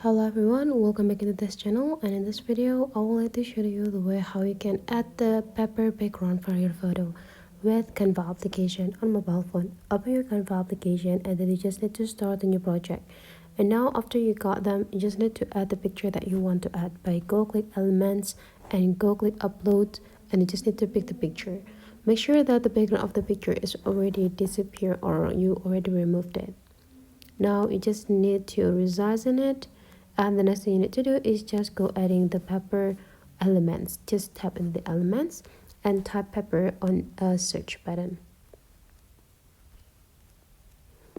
Hello everyone, welcome back to this channel, and in this video I would like to show you the way how you can add the pepper background for your photo with Canva application on mobile phone. Open your Canva application and then you just need to start a new project. And now after you got them, you just need to add the picture that you want to add by go click elements and go click upload, and you just need to pick the picture. Make sure that the background of the picture is already disappeared or you already removed it. Now you just need to resize in it, and the next thing you need to do is just go adding the pepper elements. Just tap in the elements and type pepper on a search button.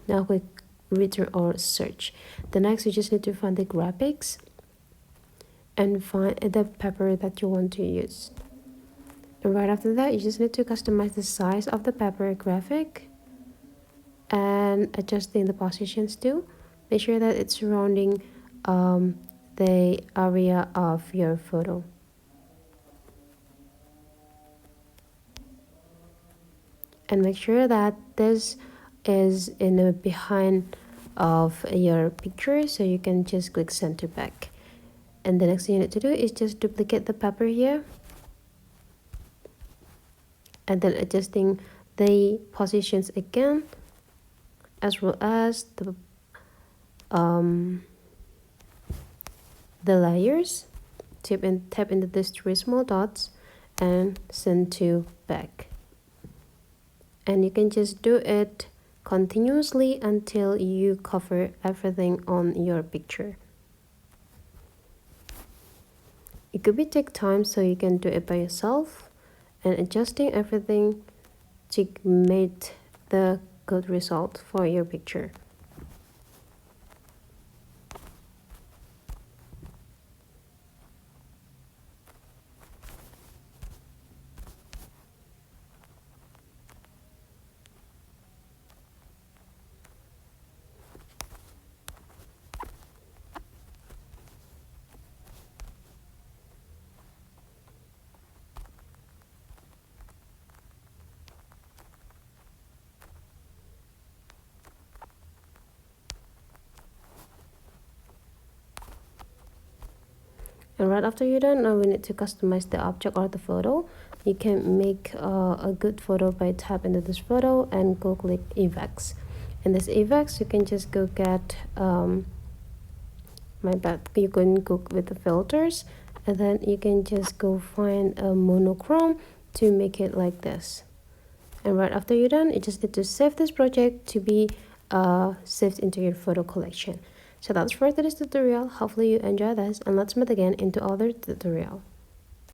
Now click return or search. The next you just need to find the graphics and find the pepper that you want to use. And right after that you just need to customize the size of the pepper graphic and adjusting the positions too. Make sure that it's surrounding the area of your photo. And make sure that this is in the behind of your picture, so you can just click center back. And the next thing you need to do is just duplicate the pepper here and then adjusting the positions again, as well as the layers. Tap into these three small dots and send to back, and you can just do it continuously until you cover everything on your picture. It could be take time, so you can do it by yourself and adjusting everything to make the good result for your picture. And right after you're done, now we need to customize the object or the photo. You can make a good photo by tapping into this photo and go click effects. In this effects, you can just go get you can go with the filters, and then you can just go find a monochrome to make it like this. And right after you're done, you just need to save this project to be saved into your photo collection. So that's for today's tutorial. Hopefully you enjoy this, and let's meet again into other tutorial.